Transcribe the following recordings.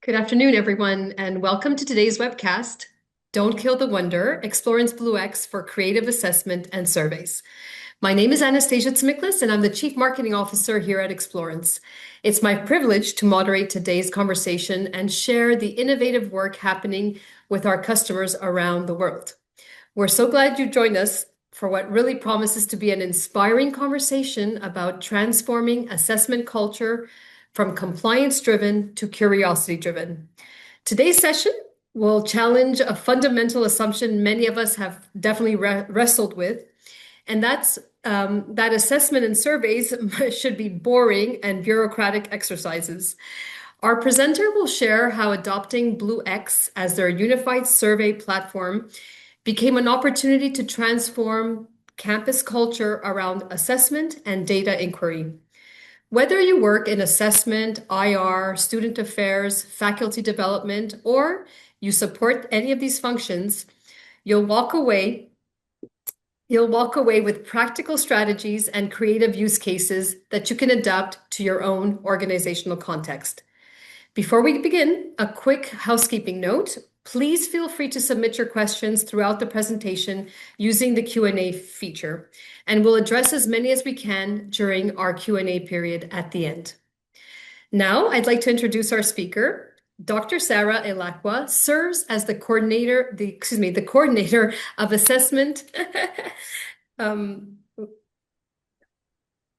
Good afternoon, everyone, and welcome to today's webcast, Don't Kill the Wonder, Explorance BlueX for Creative Assessment and Surveys. My name is Anastasia Tsmiklis, and I'm the Chief Marketing Officer here at Explorance. It's my privilege to moderate today's conversation and share the innovative work happening with our customers around the world. We're so glad you joined us for what really promises to be an inspiring conversation about transforming assessment culture from compliance-driven to curiosity-driven. Today's session will challenge a fundamental assumption many of us have definitely wrestled with, and that's that assessment and surveys should be boring and bureaucratic exercises. Our presenter will share how adopting BlueX as their unified survey platform became an opportunity to transform campus culture around assessment and data inquiry. Whether you work in assessment, IR, student affairs, faculty development, or you support any of these functions, you'll walk away with practical strategies and creative use cases that you can adapt to your own organizational context. Before we begin, a quick housekeeping note. Please feel free to submit your questions throughout the presentation using the Q&A feature, and we'll address as many as we can during our Q&A period at the end. Now, I'd like to introduce our speaker. Dr. Sarah Elacqua serves as the coordinator of assessment.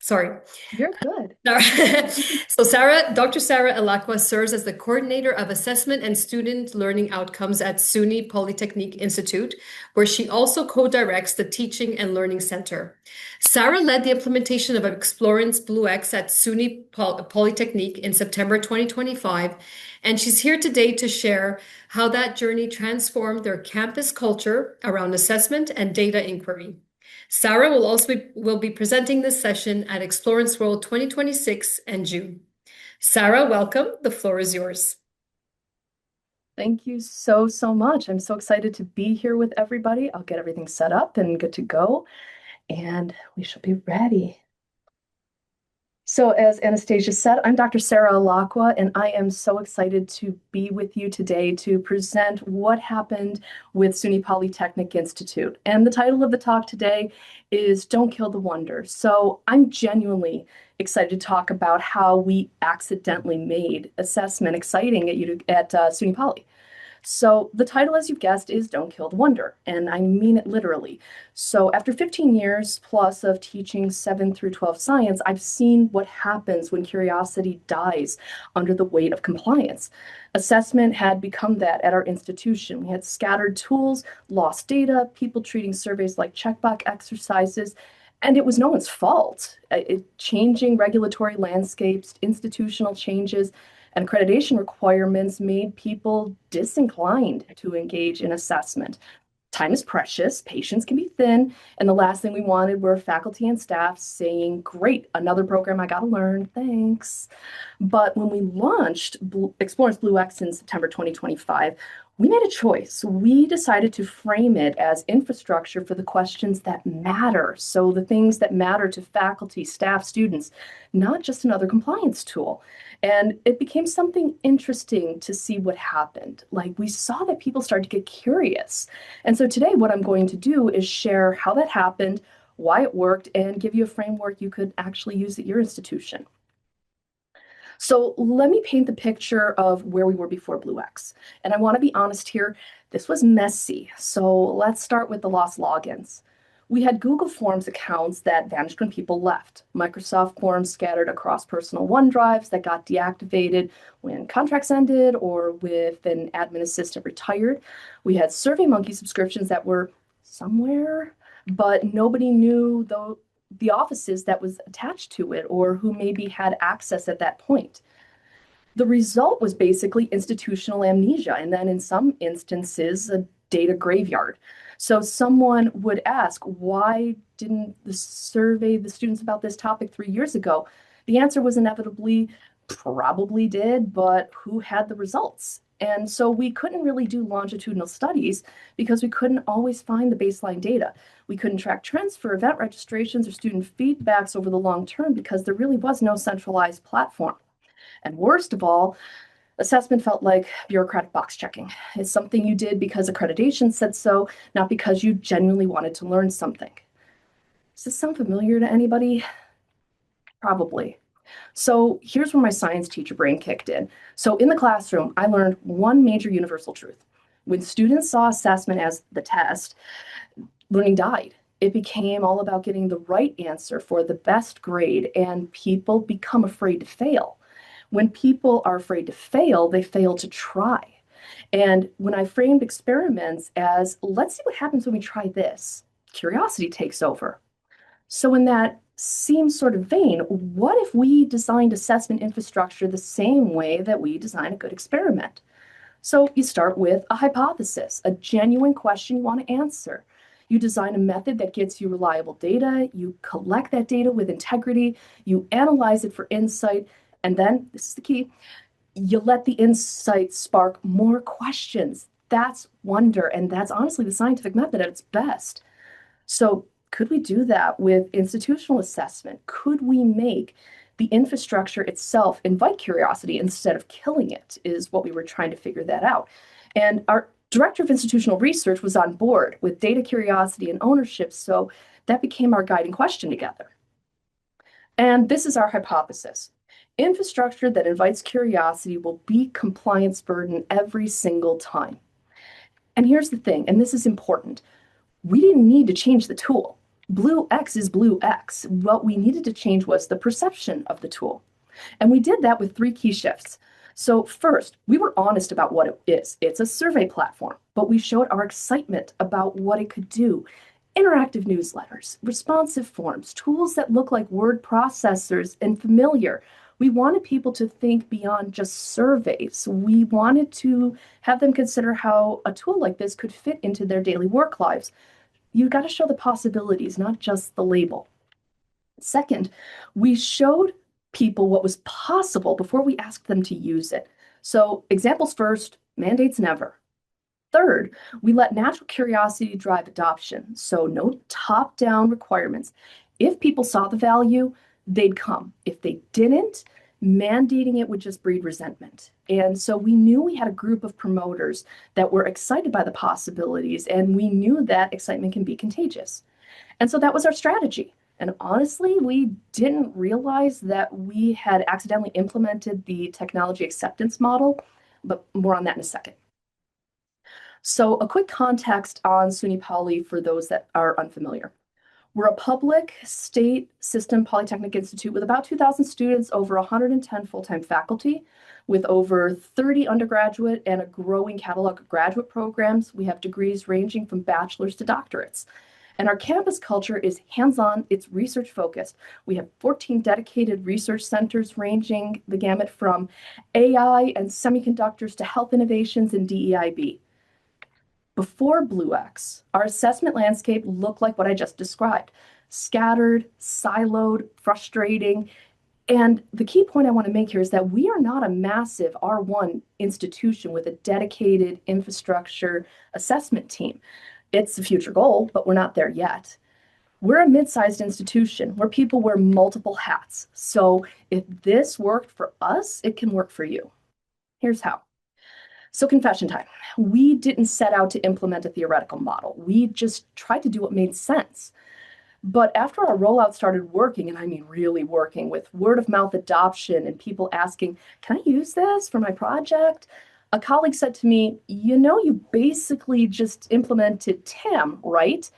Sorry. You're good. So Dr. Sarah Elacqua serves as the coordinator of assessment and student learning outcomes at SUNY Polytechnic Institute, where she also co-directs the Teaching and Learning Center. Sarah led the implementation of Explorance BlueX at SUNY Polytechnic in September 2025, and she's here today to share how that journey transformed their campus culture around assessment and data inquiry. Sarah will be presenting this session at Explorance World 2026 in June. Sarah, welcome. The floor is yours. Thank you so much. I'm so excited to be here with everybody. I'll get everything set up and good to go, and we shall be ready. So as Anastasia said, I'm Dr. Sarah Elacqua, and I am so excited to be with you today to present what happened with SUNY Polytechnic Institute. And the title of the talk today is Don't Kill the Wonder. So I'm genuinely excited to talk about how we accidentally made assessment exciting at SUNY Poly. So the title, as you've guessed, is Don't Kill the Wonder, and I mean it literally. So after 15 years plus of teaching 7 through 12 science, I've seen what happens when curiosity dies under the weight of compliance. Assessment had become that at our institution. We had scattered tools, lost data, people treating surveys like checkbox exercises, and it was no one's fault. Changing regulatory landscapes, institutional changes, and accreditation requirements made people disinclined to engage in assessment. Time is precious, patience can be thin, and the last thing we wanted were faculty and staff saying, great, another program I gotta learn, thanks. But when we launched Explorance BlueX in September 2025, we made a choice. We decided to frame it as infrastructure for the questions that matter. So the things that matter to faculty, staff, students, not just another compliance tool. And it became something interesting to see what happened. Like we saw that people started to get curious. And so today what I'm going to do is share how that happened, why it worked, and give you a framework you could actually use at your institution. So let me paint the picture of where we were before BlueX. And I want to be honest here, this was messy. So let's start with the lost logins. We had Google Forms accounts that vanished when people left, Microsoft Forms scattered across personal OneDrives that got deactivated when contracts ended or with an admin assistant retired. We had SurveyMonkey subscriptions that were somewhere, but nobody knew the offices that was attached to it or who maybe had access at that point. The result was basically institutional amnesia, and then in some instances, a data graveyard. So someone would ask, why didn't the survey the students about this topic 3 years ago? The answer was inevitably, probably did, but who had the results? And so we couldn't really do longitudinal studies because we couldn't always find the baseline data. We couldn't track trends for event registrations or student feedbacks over the long term because there really was no centralized platform. And worst of all, Assessment felt like bureaucratic box checking. It's something you did because accreditation said so, not because you genuinely wanted to learn something. Does this sound familiar to anybody? Probably. So here's where my science teacher brain kicked in. So in the classroom, I learned one major universal truth. When students saw assessment as the test, learning died. It became all about getting the right answer for the best grade, and people become afraid to fail. When people are afraid to fail, they fail to try. And when I framed experiments as, let's see what happens when we try this, curiosity takes over. So, in that same sort of vein, what if we designed assessment infrastructure the same way that we design a good experiment? So, you start with a hypothesis, a genuine question you want to answer. You design a method that gets you reliable data, you collect that data with integrity, you analyze it for insight, and then, this is the key, you let the insight spark more questions. That's wonder, and that's honestly the scientific method at its best. So, could we do that with institutional assessment? Could we make the infrastructure itself invite curiosity instead of killing it? Is what we were trying to figure that out. And our director of institutional research was on board with data curiosity and ownership. So, that became our guiding question together. And this is our hypothesis. Infrastructure that invites curiosity will beat compliance burden every single time. And here's the thing, and this is important. We didn't need to change the tool. BlueX is BlueX. What we needed to change was the perception of the tool. And we did that with three key shifts. So first, we were honest about what it is. It's a survey platform, but we showed our excitement about what it could do. Interactive newsletters, responsive forms, tools that look like word processors and familiar. We wanted people to think beyond just surveys. We wanted to have them consider how a tool like this could fit into their daily work lives. You got to show the possibilities, not just the label. Second, we showed people what was possible before we asked them to use it. So, examples first, mandates never. Third, we let natural curiosity drive adoption. So, no top down requirements. If people saw the value, they'd come. If they didn't, mandating it would just breed resentment. And so we knew we had a group of promoters that were excited by the possibilities, and we knew that excitement can be contagious. And so that was our strategy. And honestly, we didn't realize that we had accidentally implemented the technology acceptance model, but more on that in a second. So a quick context on SUNY Poly for those that are unfamiliar. We're a public state system Polytechnic Institute with about 2,000 students, over 110 full-time faculty, with over 30 undergraduate and a growing catalog of graduate programs. We have degrees ranging from bachelor's to doctorates. And our campus culture is hands-on, it's research-focused. We have 14 dedicated research centers ranging the gamut from AI and semiconductors to health innovations and DEIB. Before BlueX, our assessment landscape looked like what I just described: scattered, siloed, frustrating. And the key point I want to make here is that we are not a massive R1 institution with a dedicated infrastructure assessment team. It's a future goal, but we're not there yet. We're a mid-sized institution where people wear multiple hats. So if this worked for us, it can work for you. Here's how. So confession time. We didn't set out to implement a theoretical model. We just tried to do what made sense. But after our rollout started working, and I mean really working, with word of mouth adoption and people asking, can I use this for my project? A colleague said to me, you basically just implemented TAM, right?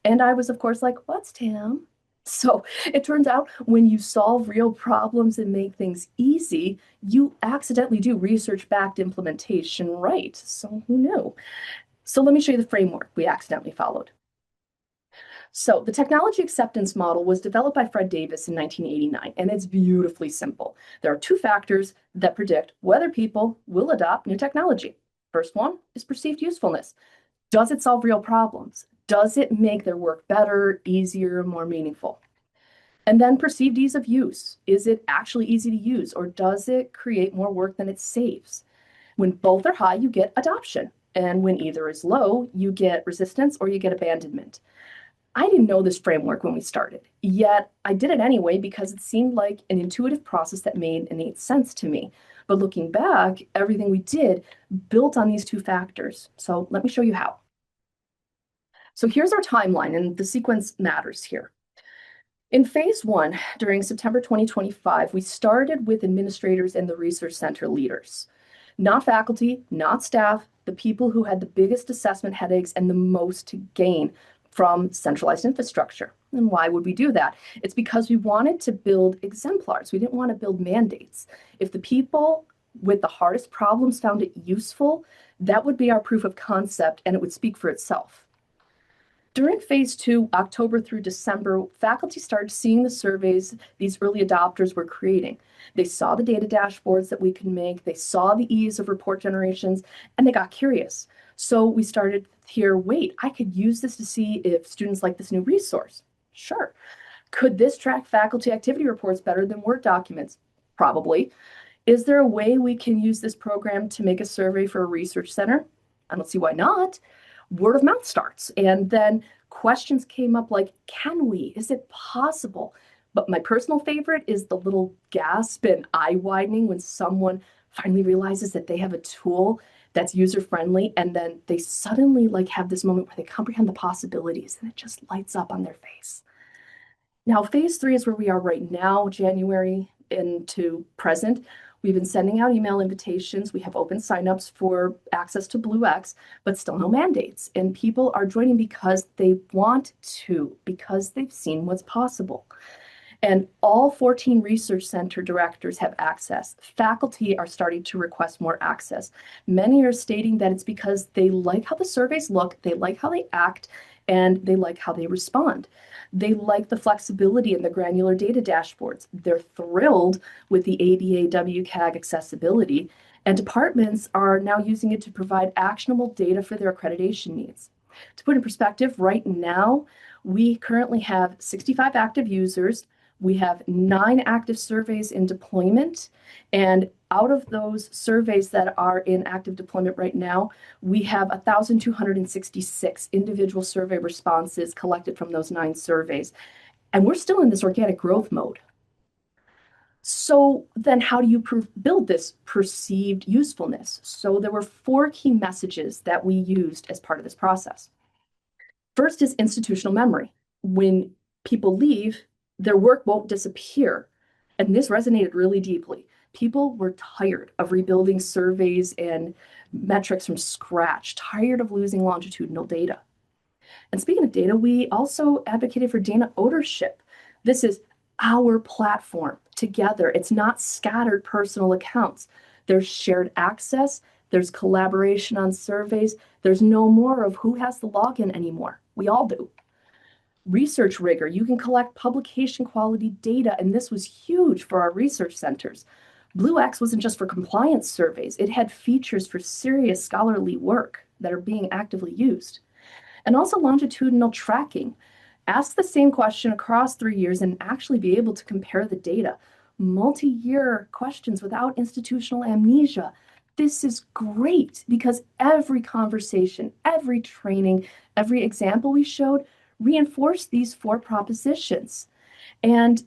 And I was, of course, like, what's TAM? So it turns out when you solve real problems and make things easy, you accidentally do research-backed implementation right. So who knew? So let me show you the framework we accidentally followed. So the technology acceptance model was developed by Fred Davis in 1989, and it's beautifully simple. There are two factors that predict whether people will adopt new technology. First one is perceived usefulness. Does it solve real problems? Does it make their work better, easier, more meaningful? And then perceived ease of use. Is it actually easy to use, or does it create more work than it saves? When both are high, you get adoption. And when either is low, you get resistance or you get abandonment. I didn't know this framework when we started, yet I did it anyway because it seemed like an intuitive process that made innate sense to me. But looking back, everything we did built on these two factors. So let me show you how. So here's our timeline, and the sequence matters here. In phase one, during September 2025, we started with administrators and the research center leaders, not faculty, not staff, the people who had the biggest assessment headaches and the most to gain from centralized infrastructure. And why would we do that? It's because we wanted to build exemplars. We didn't want to build mandates. If the people with the hardest problems found it useful, that would be our proof of concept and it would speak for itself. During phase two, October through December, faculty started seeing the surveys these early adopters were creating. They saw the data dashboards that we could make, they saw the ease of report generations, and they got curious. So we started here, wait, I could use this to see if students like this new resource. Sure. Could this track faculty activity reports better than Word documents? Probably. Is there a way we can use this program to make a survey for a research center? I don't see why not. Word of mouth starts. And then questions came up like, can we? Is it possible? But my personal favorite is the little gasp and eye widening when someone finally realizes that they have a tool that's user friendly. And then they suddenly like have this moment where they comprehend the possibilities and it just lights up on their face. Now, phase three is where we are right now, January into present. We've been sending out email invitations. We have open signups for access to BlueX, but still no mandates. And people are joining because they want to, because they've seen what's possible. And all 14 research center directors have access. Faculty are starting to request more access. Many are stating that it's because they like how the surveys look, they like how they act, and they like how they respond. They like the flexibility in the granular data dashboards. They're thrilled with the ABA WCAG accessibility, and departments are now using it to provide actionable data for their accreditation needs. To put in perspective, right now, we currently have 65 active users. We have 9 active surveys in deployment, and out of those surveys that are in active deployment right now, we have 1,266 individual survey responses collected from those 9 surveys. And we're still in this organic growth mode. So then how do you build this perceived usefulness? So there were 4 key messages that we used as part of this process. First is institutional memory. When people leave, their work won't disappear. And this resonated really deeply. People were tired of rebuilding surveys and metrics from scratch, tired of losing longitudinal data. And speaking of data, we also advocated for data ownership. This is our platform together. It's not scattered personal accounts. There's shared access. There's collaboration on surveys. There's no more of who has the login anymore. We all do. Research rigor. You can collect publication quality data, and this was huge for our research centers. BlueX wasn't just for compliance surveys. It had features for serious scholarly work that are being actively used. And also longitudinal tracking. Ask the same question across 3 years and actually be able to compare the data. Multi-year questions without institutional amnesia. This is great because every conversation, every training, every example we showed reinforced these 4 propositions. And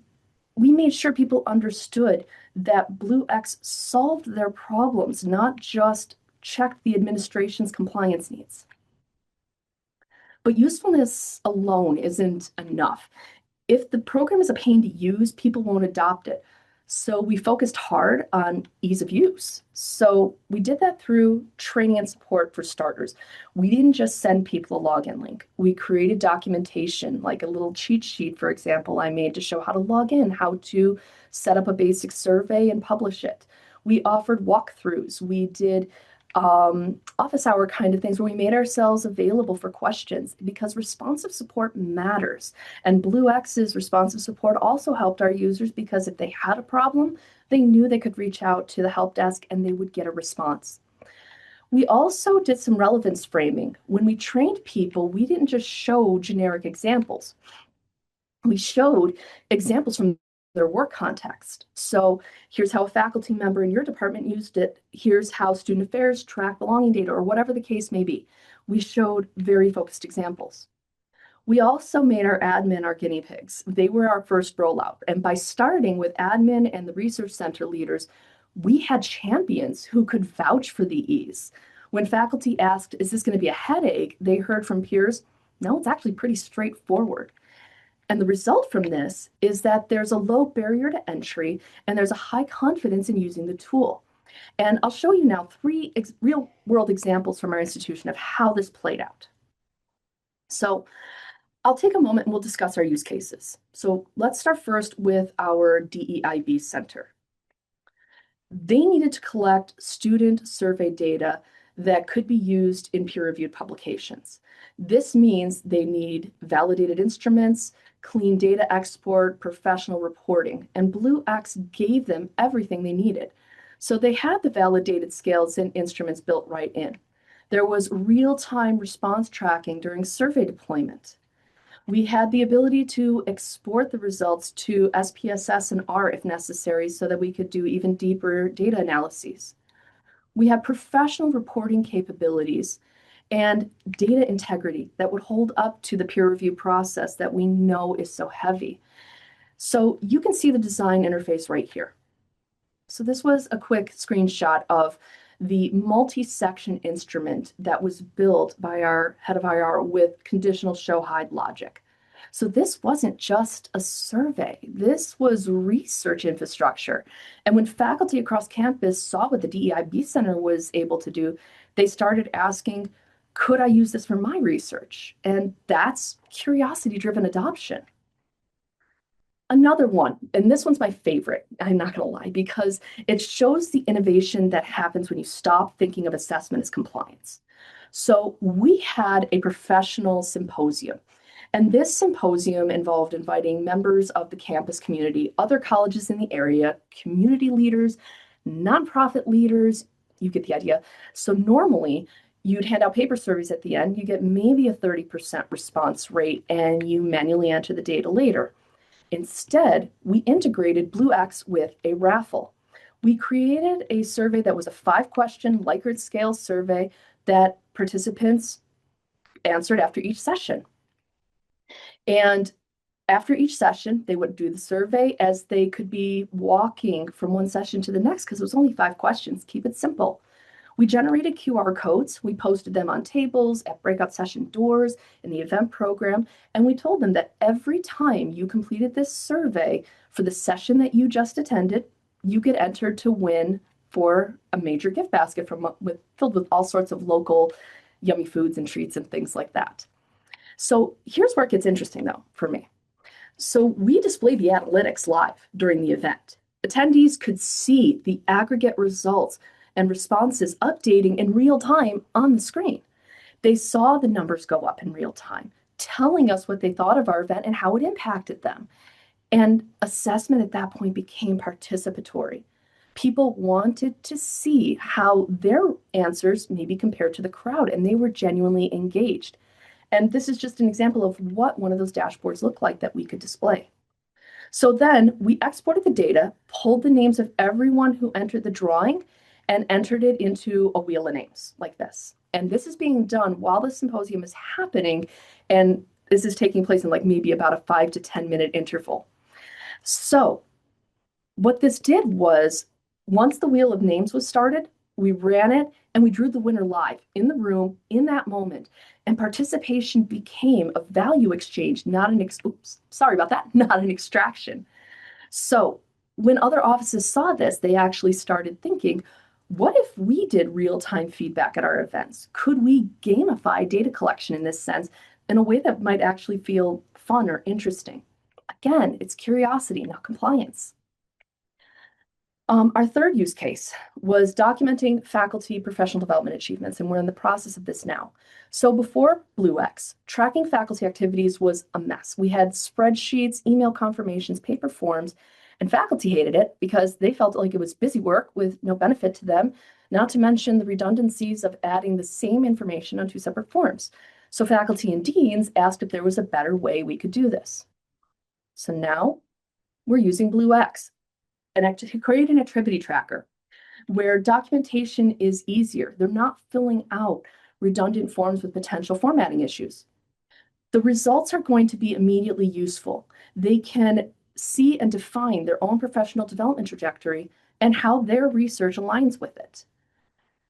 we made sure people understood that BlueX solved their problems, not just checked the administration's compliance needs. But usefulness alone isn't enough. If the program is a pain to use, people won't adopt it. So we focused hard on ease of use. So we did that through training and support for starters. We didn't just send people a login link. We created documentation, like a little cheat sheet, for example, I made to show how to log in, how to set up a basic survey and publish it. We offered walkthroughs. We did office hour kind of things where we made ourselves available for questions because responsive support matters. And BlueX's responsive support also helped our users because if they had a problem, they knew they could reach out to the help desk and they would get a response. We also did some relevance framing. When we trained people, we didn't just show generic examples. We showed examples from their work context. So here's how a faculty member in your department used it. Here's how student affairs track belonging data or whatever the case may be. We showed very focused examples. We also made our admin our guinea pigs. They were our first rollout. And by starting with admin and the research center leaders, we had champions who could vouch for the ease. When faculty asked, is this going to be a headache? They heard from peers, no, it's actually pretty straightforward. And the result from this is that there's a low barrier to entry and there's a high confidence in using the tool. And I'll show you now three real world examples from our institution of how this played out. So I'll take a moment and we'll discuss our use cases. So let's start first with our DEIB center. They needed to collect student survey data that could be used in peer-reviewed publications. This means they need validated instruments, clean data export, professional reporting, and BlueX gave them everything they needed. So they had the validated scales and instruments built right in. There was real-time response tracking during survey deployment. We had the ability to export the results to SPSS and R if necessary so that we could do even deeper data analyses. We had professional reporting capabilities and data integrity that would hold up to the peer review process that we know is so heavy. So you can see the design interface right here. So this was a quick screenshot of the multi-section instrument that was built by our head of IR with conditional show hide logic. So this wasn't just a survey, this was research infrastructure. And when faculty across campus saw what the DEIB Center was able to do, they started asking, could I use this for my research? And that's curiosity-driven adoption. Another one, and this one's my favorite, I'm not going to lie, because it shows the innovation that happens when you stop thinking of assessment as compliance. So we had a professional symposium, and this symposium involved inviting members of the campus community, other colleges in the area, community leaders, nonprofit leaders, you get the idea. So normally, you'd hand out paper surveys at the end, you get maybe a 30% response rate, and you manually enter the data later. Instead, we integrated BlueX with a raffle. We created a survey that was a 5-question Likert scale survey that participants answered after each session. And after each session, they would do the survey as they could be walking from one session to the next because it was only 5 questions. Keep it simple. We generated QR codes. We posted them on tables, at breakout session doors, in the event program, and we told them that every time you completed this survey for the session that you just attended, you get entered to win for a major gift basket filled with all sorts of local yummy foods and treats and things like that. So here's where it gets interesting, though, for me. So we displayed the analytics live during the event. Attendees could see the aggregate results and responses updating in real time on the screen. They saw the numbers go up in real time, telling us what they thought of our event and how it impacted them. And assessment at that point became participatory. People wanted to see how their answers maybe compared to the crowd, and they were genuinely engaged. And this is just an example of what one of those dashboards looked like that we could display. So then we exported the data, pulled the names of everyone who entered the drawing, and entered it into a wheel of names like this. And this is being done while the symposium is happening, and this is taking place in like maybe about a 5 to 10 minute interval. So what this did was, once the wheel of names was started, we ran it and we drew the winner live in the room in that moment. And participation became a value exchange, not an not an extraction. So when other offices saw this, they actually started thinking, what if we did real-time feedback at our events? Could we gamify data collection in this sense in a way that might actually feel fun or interesting? Again, it's curiosity, not compliance. Our third use case was documenting faculty professional development achievements, and we're in the process of this now. So before BlueX, tracking faculty activities was a mess. We had spreadsheets, email confirmations, paper forms, and faculty hated it because they felt like it was busy work with no benefit to them, not to mention the redundancies of adding the same information on 2 separate forms. So faculty and deans asked if there was a better way we could do this. So now we're using BlueX and to create an activity tracker where documentation is easier. They're not filling out redundant forms with potential formatting issues. The results are going to be immediately useful. They can see and define their own professional development trajectory and how their research aligns with it.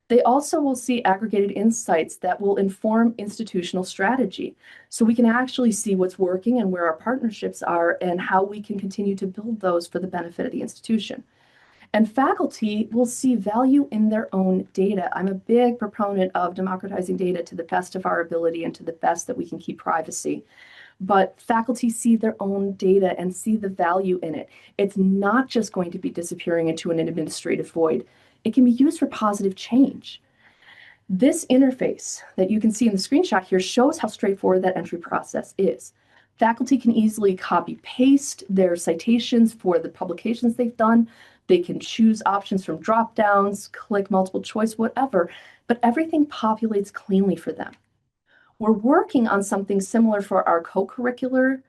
They also will see aggregated insights that will inform institutional strategy. So we can actually see what's working and where our partnerships are and how we can continue to build those for the benefit of the institution. And faculty will see value in their own data. I'm a big proponent of democratizing data to the best of our ability and to the best that we can keep privacy. But faculty see their own data and see the value in it. It's not just going to be disappearing into an administrative void. It can be used for positive change. This interface that you can see in the screenshot here shows how straightforward that entry process is. Faculty can easily copy paste their citations for the publications they've done. They can choose options from drop downs, click multiple choice, whatever, but everything populates cleanly for them. We're working on something similar for our co-curricular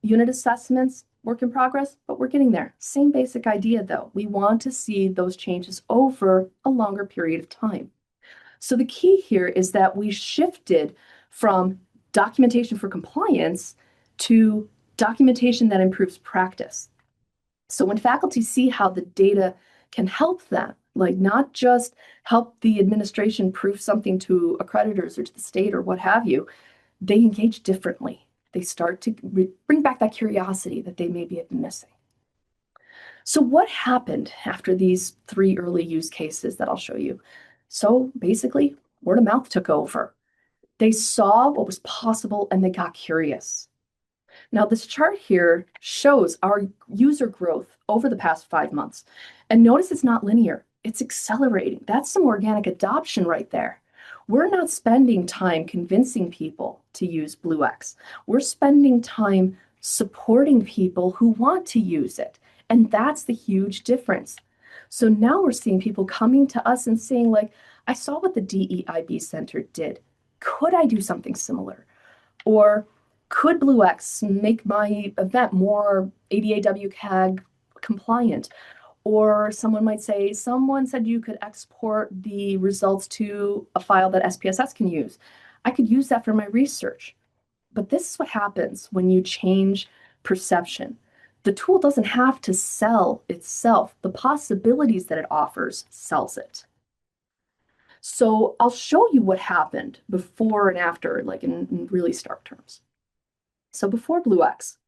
unit assessments, work in progress, but we're getting there. Same basic idea though. We want to see those changes over a longer period of time. So the key here is that we shifted from documentation for compliance to documentation that improves practice. So when faculty see how the data can help them, like not just help the administration prove something to accreditors or to the state or what have you, they engage differently. They start to bring back that curiosity that they maybe have been missing. So what happened after these 3 early use cases that I'll show you? So basically, word of mouth took over. They saw what was possible and they got curious. Now, this chart here shows our user growth over the past 5 months. And notice it's not linear, it's accelerating. That's some organic adoption right there. We're not spending time convincing people to use BlueX. We're spending time supporting people who want to use it. And that's the huge difference. So now we're seeing people coming to us and saying, like, I saw what the DEIB Center did. Could I do something similar? Or could BlueX make my event more ADA WCAG compliant? Or someone might say, someone said you could export the results to a file that SPSS can use. I could use that for my research. But this is what happens when you change perception. The tool doesn't have to sell itself. The possibilities that it offers sells it. So I'll show you what happened before and after, like in really stark terms. So before BlueX,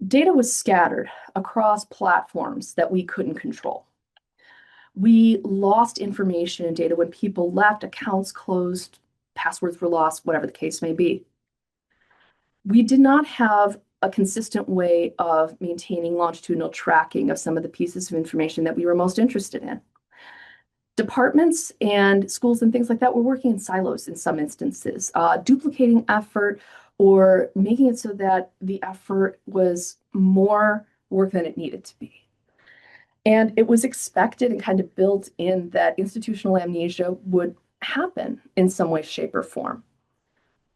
data was scattered across platforms that we couldn't control. We lost information and data when people left, accounts closed, passwords were lost, whatever the case may be. We did not have a consistent way of maintaining longitudinal tracking of some of the pieces of information that we were most interested in. Departments and schools and things like that were working in silos in some instances, duplicating effort or making it so that the effort was more work than it needed to be. And it was expected and kind of built in that institutional amnesia would happen in some way, shape, or form.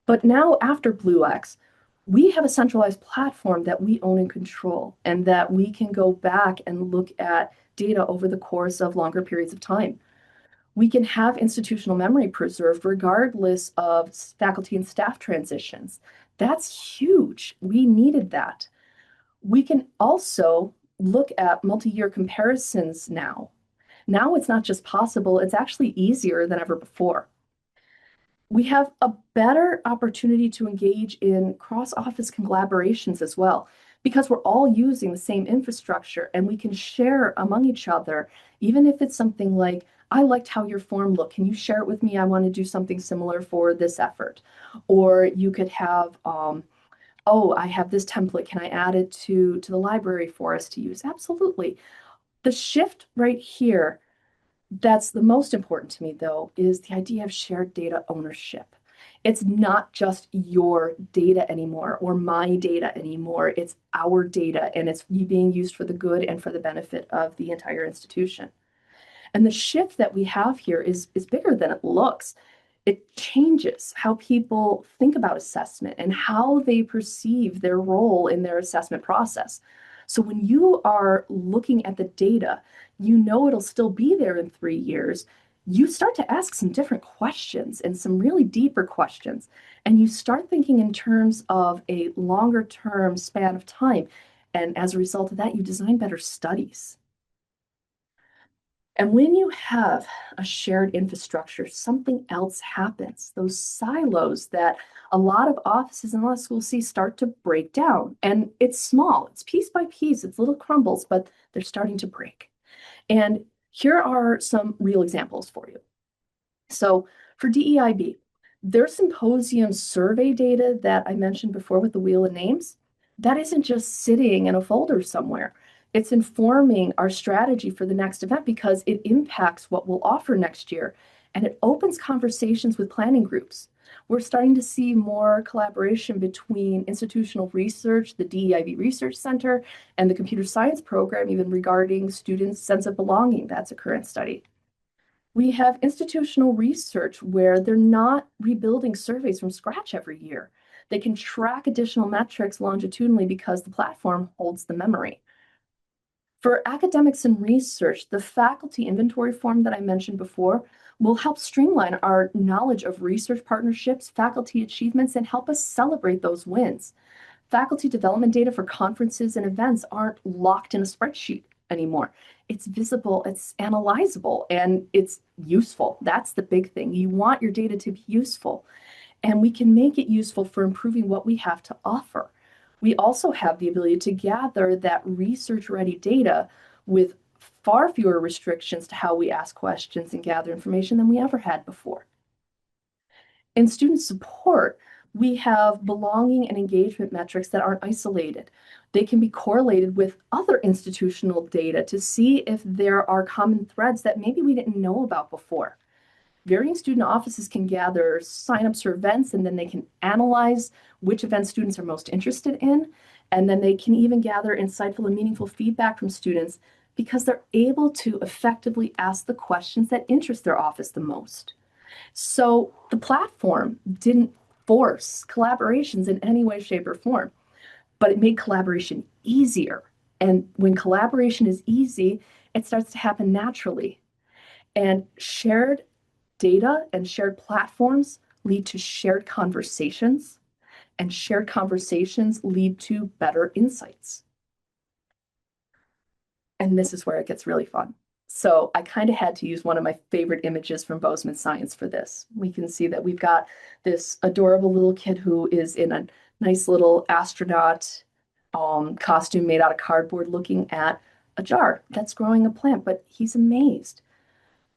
But now after BlueX, we have a centralized platform that we own and control, and that we can go back and look at data over the course of longer periods of time. We can have institutional memory preserved regardless of faculty and staff transitions. That's huge. We needed that. We can also look at multi-year comparisons now. Now it's not just possible, it's actually easier than ever before. We have a better opportunity to engage in cross-office collaborations as well, because we're all using the same infrastructure and we can share among each other, even if it's something like, I liked how your form looked. Can you share it with me? I want to do something similar for this effort. Or you could have, oh, I have this template. Can I add it to the library for us to use? Absolutely. The shift right here that's the most important to me, though, is the idea of shared data ownership. It's not just your data anymore or my data anymore. It's our data, and it's being used for the good and for the benefit of the entire institution. And the shift that we have here is bigger than it looks. It changes how people think about assessment and how they perceive their role in their assessment process. So when you are looking at the data, you know it'll still be there in 3 years. you start to ask some different questions and some really deeper questions. And you start thinking in terms of a longer term span of time. And as a result of that, you design better studies. And when you have a shared infrastructure, something else happens. Those silos that a lot of offices and a lot of schools see start to break down. And it's small, it's piece by piece, it's little crumbles, but they're starting to break. And here are some real examples for you. So for DEIB, their symposium survey data that I mentioned before with the wheel of names, that isn't just sitting in a folder somewhere. It's informing our strategy for the next event because it impacts what we'll offer next year. And it opens conversations with planning groups. We're starting to see more collaboration between institutional research, the DEIB Research Center, and the computer science program, even regarding students' sense of belonging. That's a current study. We have institutional research where they're not rebuilding surveys from scratch every year. They can track additional metrics longitudinally because the platform holds the memory. For academics and research, the faculty inventory form that I mentioned before will help streamline our knowledge of research partnerships, faculty achievements, and help us celebrate those wins. Faculty development data for conferences and events aren't locked in a spreadsheet anymore. It's visible, it's analyzable, and it's useful. That's the big thing. You want your data to be useful, and we can make it useful for improving what we have to offer. We also have the ability to gather that research-ready data with far fewer restrictions to how we ask questions and gather information than we ever had before. In student support, we have belonging and engagement metrics that aren't isolated. They can be correlated with other institutional data to see if there are common threads that maybe we didn't know about before. Varying student offices can gather signups for events, and then they can analyze which events students are most interested in. And then they can even gather insightful and meaningful feedback from students because they're able to effectively ask the questions that interest their office the most. So the platform didn't force collaborations in any way, shape, or form, but it made collaboration easier. And when collaboration is easy, it starts to happen naturally. And shared data and shared platforms lead to shared conversations, and shared conversations lead to better insights. And this is where it gets really fun. So I kind of had to use one of my favorite images from Bozeman Science for this. We can see that we've got this adorable little kid who is in a nice little astronaut costume made out of cardboard looking at a jar that's growing a plant, but he's amazed.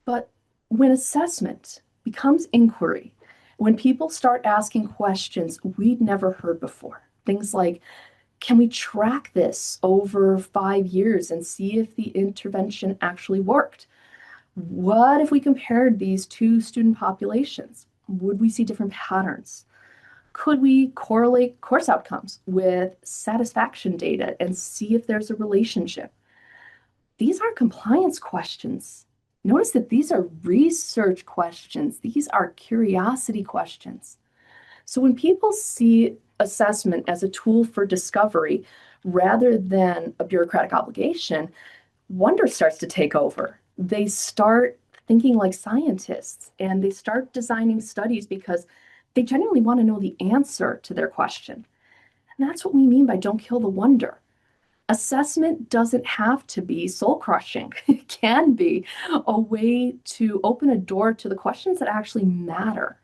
But when assessment becomes inquiry, when people start asking questions we'd never heard before, things like, can we track this over 5 years and see if the intervention actually worked? What if we compared these two student populations? Would we see different patterns? Could we correlate course outcomes with satisfaction data and see if there's a relationship? These are compliance questions. Notice that these are research questions. These are curiosity questions. So when people see assessment as a tool for discovery rather than a bureaucratic obligation, wonder starts to take over. They start thinking like scientists and they start designing studies because they genuinely want to know the answer to their question. And that's what we mean by don't kill the wonder. Assessment doesn't have to be soul crushing. It can be a way to open a door to the questions that actually matter.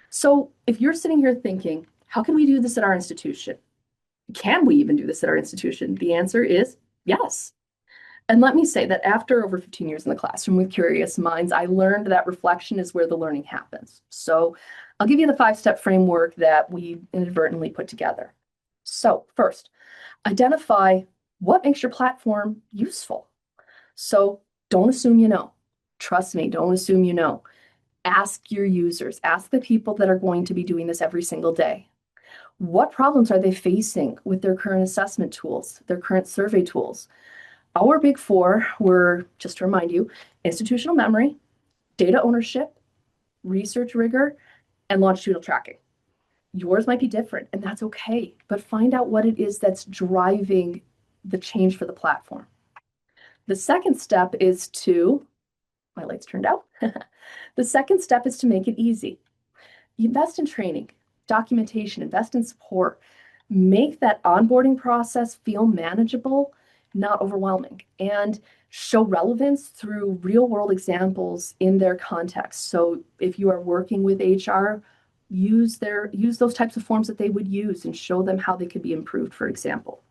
So if you're sitting here thinking, how can we do this at our institution? Can we even do this at our institution? The answer is yes. And let me say that after over 15 years in the classroom with curious minds, I learned that reflection is where the learning happens. So I'll give you the 5-step framework that we inadvertently put together. So first, identify what makes your platform useful. So don't assume you know. Trust me, don't assume you know. Ask your users, ask the people that are going to be doing this every single day. What problems are they facing with their current assessment tools, their current survey tools? Our big four were, just to remind you, institutional memory, data ownership, research rigor, and longitudinal tracking. Yours might be different, and that's okay, but find out what it is that's driving the change for the platform. The second step is to my lights turned out. The second step is to make it easy. Invest in training, documentation, invest in support. Make that onboarding process feel manageable, not overwhelming, and show relevance through real world examples in their context. So if you are working with HR, use those types of forms that they would use and show them how they could be improved, for example.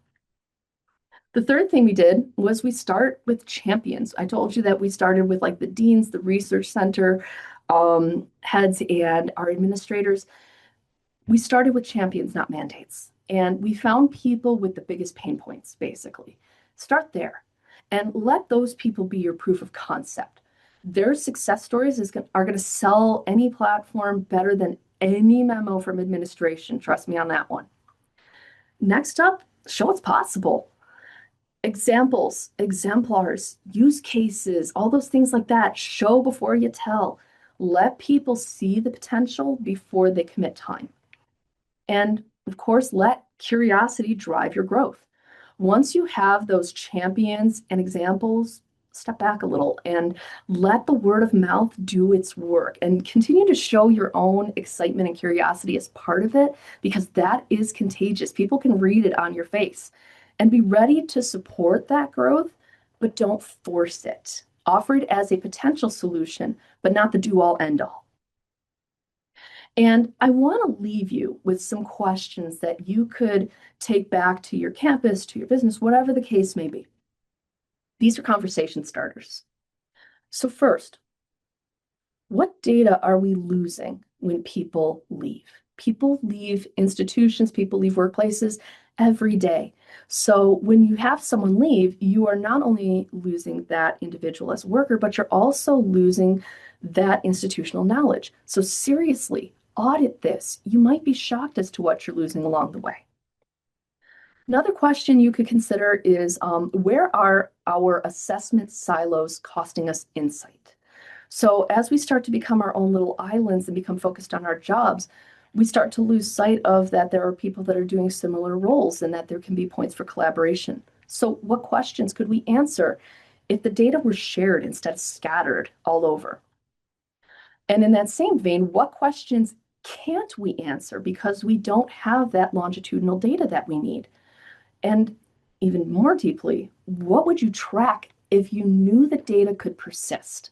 The third thing we did was we start with champions. I told you that we started with like the deans, the research center heads, and our administrators. We started with champions, not mandates. And we found people with the biggest pain points, basically. Start there and let those people be your proof of concept. Their success stories are going to sell any platform better than any memo from administration. Trust me on that one. Next up, show what's possible. Examples, exemplars, use cases, all those things like that. Show before you tell. Let people see the potential before they commit time. And of course, let curiosity drive your growth. Once you have those champions and examples, step back a little and let the word of mouth do its work and continue to show your own excitement and curiosity as part of it, because that is contagious. People can read it on your face, and be ready to support that growth, but don't force it. Offer it as a potential solution, but not the do all end all. And I want to leave you with some questions that you could take back to your campus, to your business, whatever the case may be. These are conversation starters. So first, what data are we losing when people leave? People leave institutions, people leave workplaces every day. So when you have someone leave, you are not only losing that individual as a worker, but you're also losing that institutional knowledge. So seriously, audit this. You might be shocked as to what you're losing along the way. Another question you could consider is where are our assessment silos costing us insight? So as we start to become our own little islands and become focused on our jobs, we start to lose sight of that there are people that are doing similar roles and that there can be points for collaboration. So what questions could we answer if the data were shared instead of scattered all over? And in that same vein, what questions can't we answer because we don't have that longitudinal data that we need? And even more deeply, what would you track if you knew the data could persist?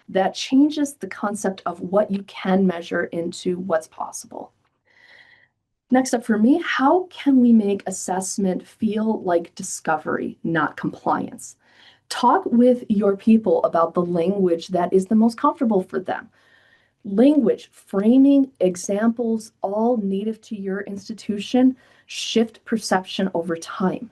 That changes the concept of what you can measure into what's possible. Next up for me, how can we make assessment feel like discovery, not compliance? Talk with your people about the language that is the most comfortable for them. Language, framing, examples, all native to your institution, shift perception over time.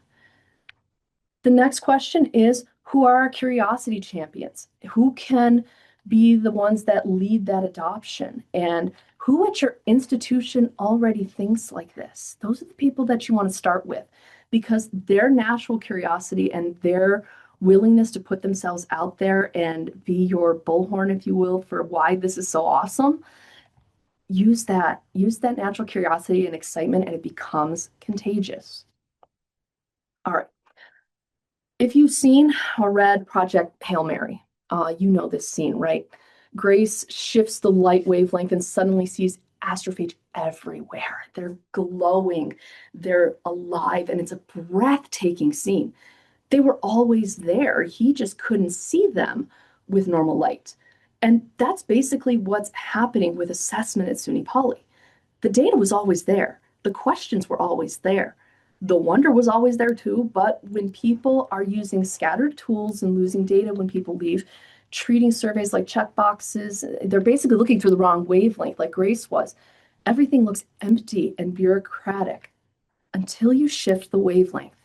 The next question is, who are our curiosity champions? Who can be the ones that lead that adoption? And who at your institution already thinks like this? Those are the people that you want to start with, because their natural curiosity and their willingness to put themselves out there and be your bullhorn, if you will, for why this is so awesome. Use that natural curiosity and excitement, and it becomes contagious. All right. If you've seen or read Project Hail Mary, you know this scene, right? Grace shifts the light wavelength and suddenly sees astrophage everywhere. They're glowing, they're alive, and it's a breathtaking scene. They were always there. He just couldn't see them with normal light. And that's basically what's happening with assessment at SUNY Poly. The data was always there. The questions were always there. The wonder was always there too, but when people are using scattered tools and losing data when people leave, treating surveys like checkboxes, they're basically looking through the wrong wavelength like Grace was. Everything looks empty and bureaucratic until you shift the wavelength.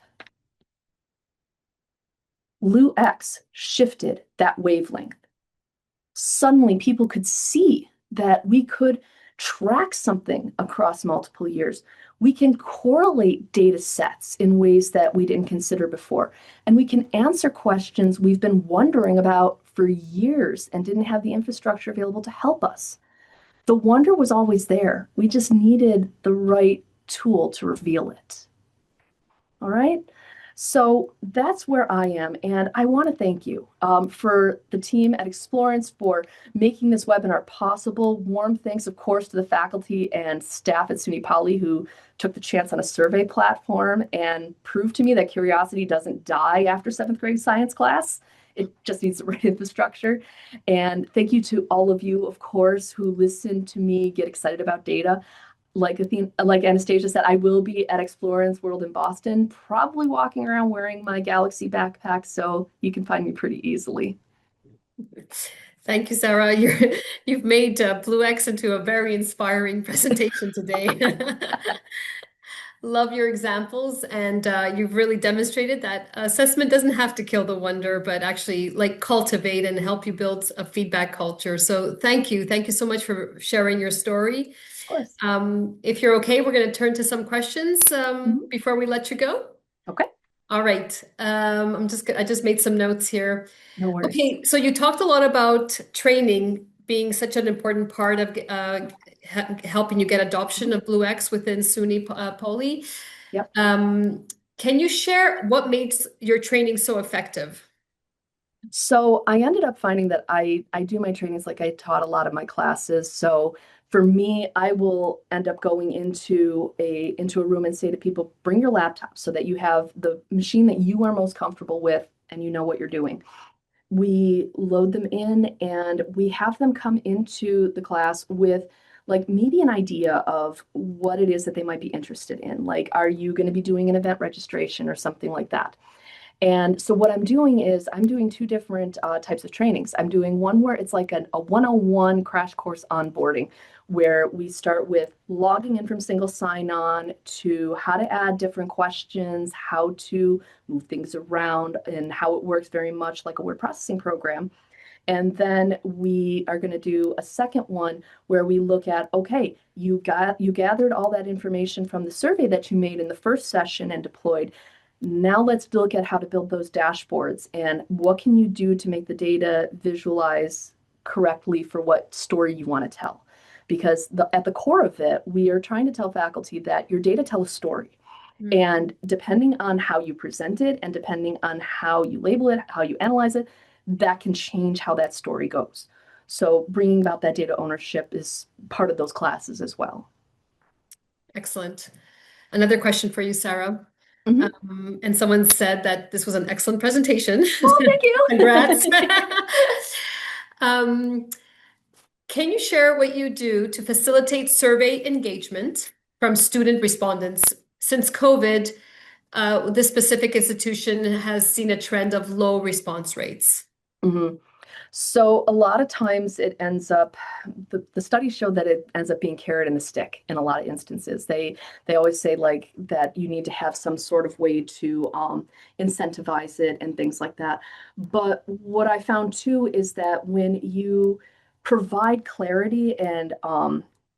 BlueX shifted that wavelength. Suddenly people could see that we could track something across multiple years. We can correlate data sets in ways that we didn't consider before. And we can answer questions we've been wondering about for years and didn't have the infrastructure available to help us. The wonder was always there. We just needed the right tool to reveal it. All right? So that's where I am, and I want to thank you for the team at Explorance for making this webinar possible. Warm thanks, of course, to the faculty and staff at SUNY Poly who took the chance on a survey platform and proved to me that curiosity doesn't die after seventh grade science class. It just needs the right infrastructure. And thank you to all of you, of course, who listen to me get excited about data. Like Anastasia said, I will be at Explorance World in Boston, probably walking around wearing my Galaxy backpack, so you can find me pretty easily. Thank you, Sarah. You've made BlueX into a very inspiring presentation today. Love your examples, and you've really demonstrated that assessment doesn't have to kill the wonder, but actually like cultivate and help you build a feedback culture. So thank you. Thank you so much for sharing your story. Of course. If you're okay, we're going to turn to some questions Mhm. before we let you go. Okay, All right. I just made some notes here. no worries. Okay, so you talked a lot about training being such an important part of helping you get adoption Mhm. of BlueX within SUNY Poly. Yep. Um, can you share what makes your training so effective? So I ended up finding that I do my trainings like I taught a lot of my classes. So for me, I will end up going into a room and say to people, bring your laptop so that you have the machine that you are most comfortable with and you know what you're doing. We load them in and we have them come into the class with like maybe an idea of what it is that they might be interested in. Like, are you going to be doing an event registration or something like that? And so what I'm doing is I'm doing two different types of trainings. I'm doing one where it's like a 101 crash course onboarding, where we start with logging in from single sign-on to how to add different questions, how to move things around, and how it works very much like a word processing program. And then we are going to do a second one where we look at, okay, you gathered all that information from the survey that you made in the first session and deployed. Now let's look at how to build those dashboards and what can you do to make the data visualize correctly for what story you want to tell. Because at the core of it, we are trying to tell faculty that your data tell a story. Mm, And depending on how you present it and depending on how you label it, how you analyze it, that can change how that story goes. So bringing about that data ownership is part of those classes as well. excellent. Another question for you, Sarah. Mhm. And someone said that this was an excellent presentation. Oh, thank Congrats. you. Um, can you share what you do to facilitate survey engagement from student respondents? Since COVID, this specific institution has seen a trend of low response rates. Mhm. So a lot of times it ends up, the studies show that it ends up being carrot and the stick in a lot of instances. They always say like that you need to have some sort of way to incentivize it and things like that. But what I found too is that when you provide clarity and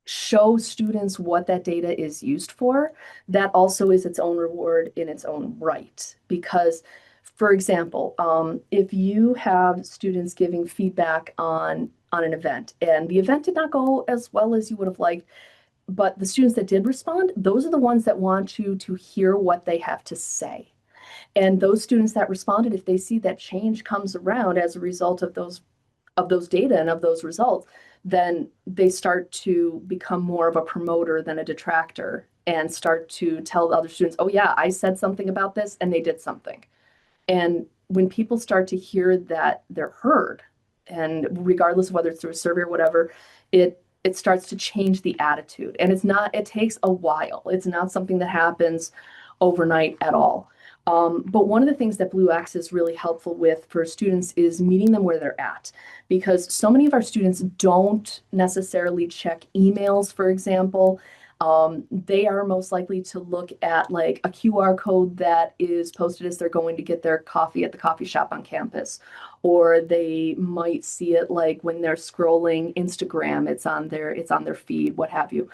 show students what that data is used for, that also is its own reward in its own right. Because for example, if you have students giving feedback on an event and the event did not go as well as you would have liked, but the students that did respond, those are the ones that want you to hear what they have to say. And those students that responded, if they see that change comes around as a result of those data and of those results, then they start to become more of a promoter than a detractor and start to tell the other students, oh yeah, I said something about this and they did something. And when people start to hear that they're heard, and regardless of whether it's through a survey or whatever, it starts to change the attitude. And it takes a while. It's not something that happens overnight at all. But one of the things that BlueX is really helpful with for students is meeting them where they're at. Because so many of our students don't necessarily check emails, for example. They are most likely to look at like a QR code that is posted as they're going to get their coffee at the coffee shop on campus. Or they might see it like when they're scrolling Instagram, it's on their feed, what have you.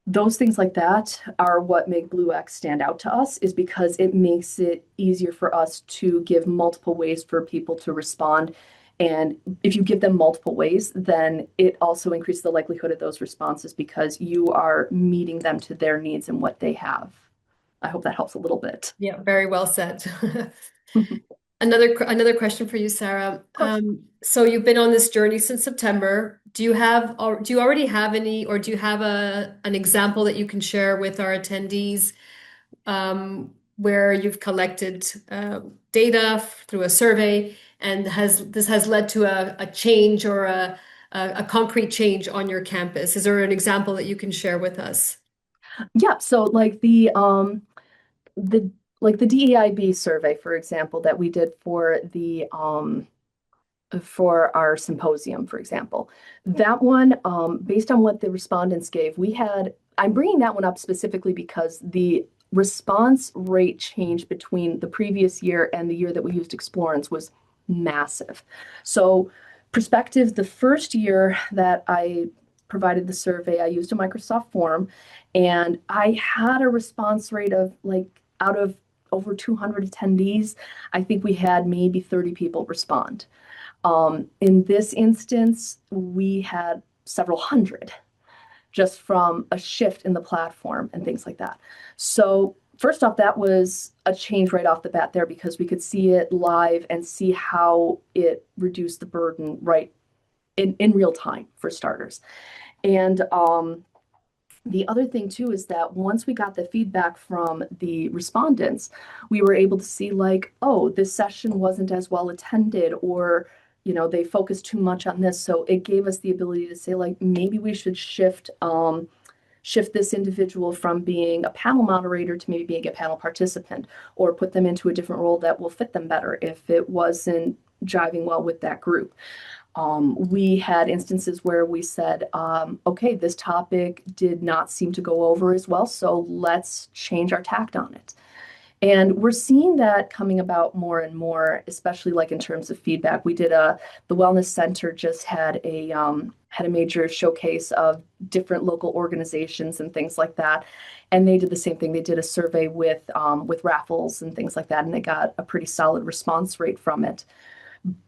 Those things like that are what make BlueX stand out to us, is because it makes it easier for us to give multiple ways for people to respond. And if you give them multiple ways, then it also increases the likelihood of those responses because you are meeting them to their needs and what they have. I hope that helps a little bit. Yeah, very well said. Of Another question for you, Sarah. course. So you've been on this journey since September. Do you already have any, or do you have an example that you can share with our attendees, where you've collected data through a survey and has led to a change or a concrete change on your campus? Is there an example that you can share with us? Yeah, so the the DEIB survey, for example, that we did for our symposium, for example. That one, based on what the respondents gave, I'm bringing that one up specifically because the response rate change between the previous year and the year that we used Explorance was massive. So, perspective, the first year that I provided the survey, I used a Microsoft form and I had a response rate of like out of over 200 attendees, I think we had maybe 30 people respond. In this instance, we had several hundred just from a shift in the platform and things like that. So, first off, that was a change right off the bat there because we could see it live and see how it reduced the burden right in real time, for starters. And the other thing too is that once we got the feedback from the respondents, we were able to see like, oh, this session wasn't as well attended, or they focused too much on this. So it gave us the ability to say like, maybe we should shift this individual from being a panel moderator to maybe being a panel participant, or put them into a different role that will fit them better if it wasn't jiving well with that group. We had instances where we said, okay, this topic did not seem to go over as well, so let's change our tact on it. And we're seeing that coming about more and more, especially like in terms of feedback. The Wellness Center just had a major showcase of different local organizations and things like that. And they did the same thing. They did a survey with raffles and things like that, and they got a pretty solid response rate from it.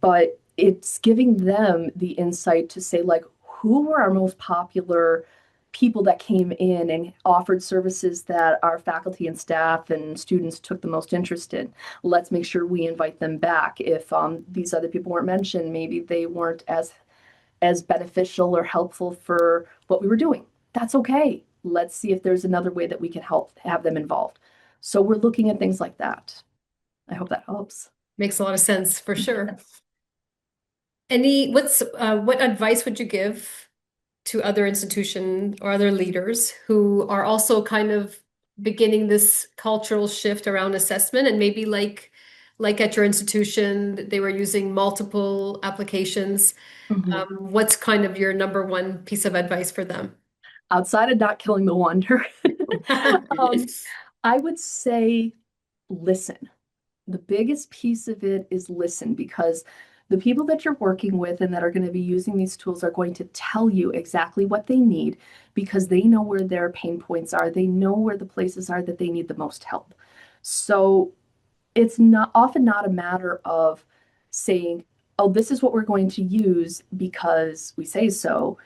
But it's giving them the insight to say, like, who were our most popular people that came in and offered services that our faculty and staff and students took the most interest in. Let's make sure we invite them back. If these other people weren't mentioned, maybe they weren't as beneficial or helpful for what we were doing. That's okay. Let's see if there's another way that we can help have them involved. So we're looking at things like that. I hope that helps. Makes a lot of sense for sure. What advice would you give to other institution or other leaders who are also kind of beginning this cultural shift around assessment, and maybe like at your institution, they were using multiple applications. Mhm. What's kind of your number one piece of advice for them? Outside of not killing the wonder, um, I would say listen. The biggest piece of it is listen, because the people that you're working with and that are going to be using these tools are going to tell you exactly what they need because they know where their pain points are. They know where the places are that they need the most help. So it's not a matter of saying, oh, this is what we're going to use because we say so.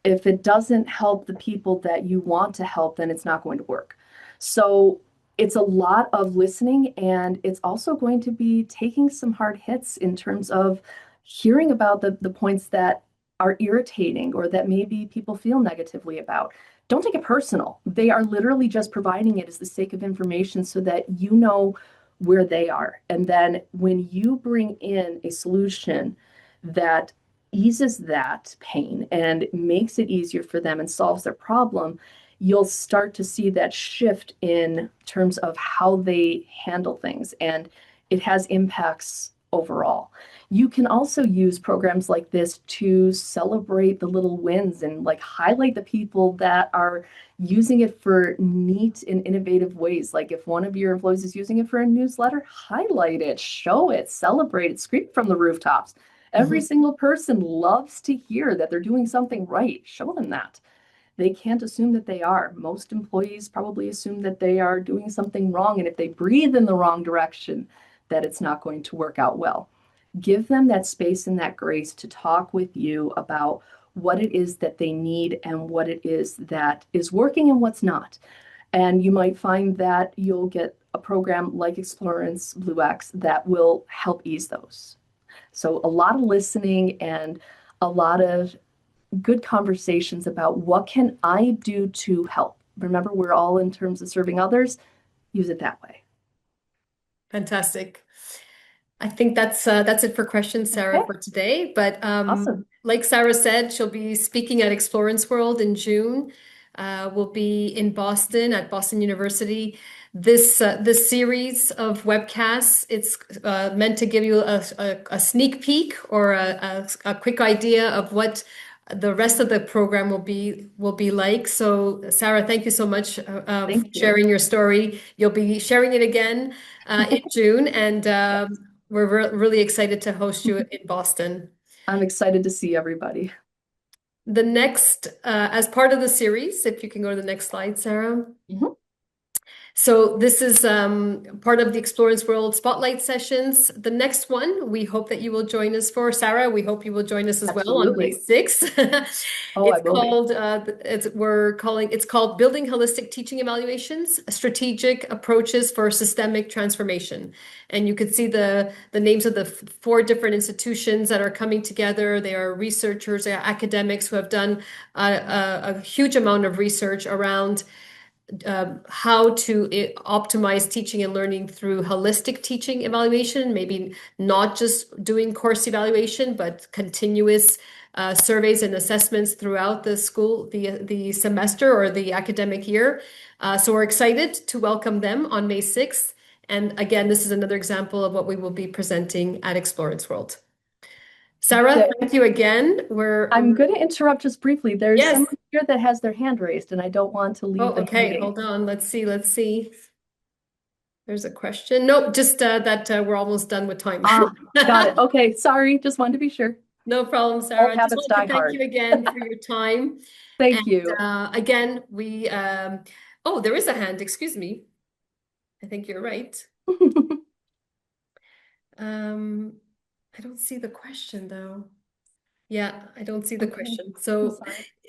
If it doesn't help the people that you want to help, then it's not going to work. So it's a lot of listening, and it's also going to be taking some hard hits in terms of hearing about the points that are irritating or that maybe people feel negatively about. Don't take it personal. They are literally just providing it as the sake of information so that you know where they are. And then when you bring in a solution that eases that pain and makes it easier for them and solves their problem, you'll start to see that shift in terms of how they handle things, and it has impacts overall. You can also use programs like this to celebrate the little wins and like highlight the people that are using it for neat and innovative ways. Like if one of your employees is using it for a newsletter, highlight it, show it, celebrate it, scream from the rooftops. Every Mhm. single person loves to hear that they're doing something right. Show them that. They can't assume that they are. Most employees probably assume that they are doing something wrong, and if they breathe in the wrong direction, that it's not going to work out well. Give them that space and that grace to talk with you about what it is that they need and what it is that is working and what's not. And you might find that you'll get a program like Explorance, BlueX that will help ease those. So a lot of listening and a lot of good conversations about what can I do to help. Remember, we're all in terms of serving others, use it that way. Fantastic. I think that's it for questions, Sarah, Okay, for today. But awesome. like Sarah said, she'll be speaking at Explorance World in June. We'll be in Boston at Boston University. This series of webcasts, it's meant to give you a sneak peek or a quick idea of what the rest of the program will be like. So, Sarah, thank you so much for Thank you. sharing your story. You'll be sharing it again in June, and Yes. we're really excited to host you in Boston. I'm excited to see everybody. The next, as part of the series, if you can go to the next slide, Sarah. Mhm. So this is part of the Explorance World Spotlight sessions. The next one, we hope that you will join us for. Sarah, we hope you will join us as well on May Absolutely. 6th. Oh, I will be. It's called Building Holistic Teaching Evaluations, Strategic Approaches for Systemic Transformation. And you can see the names of the four different institutions that are coming together. They are researchers, they are academics who have done a huge amount of research around how to optimize teaching and learning through holistic teaching evaluation, maybe not just doing course evaluation, but continuous surveys and assessments throughout the school, the semester or the academic year. So we're excited to welcome them on May 6th. And again, this is another example of what we will be presenting at Explorance World. Sarah, There- thank you again. I'm going to interrupt just briefly. There's Yes. someone here that has their hand raised, and I don't want to Oh, leave the okay. meeting. Hold on. Let's see. Let's see. There's a question. Nope, just that we're almost done with time. Ah, got it. Okay, sorry. Just wanted to be sure. No problem, Old Sarah. Just habits wanted to die thank you hard. again for your time. And Thank you. again, oh, there is a hand. Excuse me. I think you're right. Um, I don't see the question though. Yeah, I don't see the Okay, question. I'm So,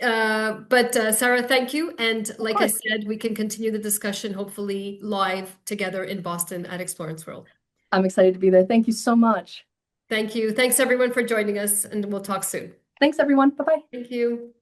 sorry. but Sarah, thank you. And Of like I course. said, we can continue the discussion hopefully live together in Boston at Explorance World. I'm excited to be there. Thank you so much. Thank you. Thanks everyone for joining us, and we'll talk soon. Thanks, everyone. Bye-bye. Thank you.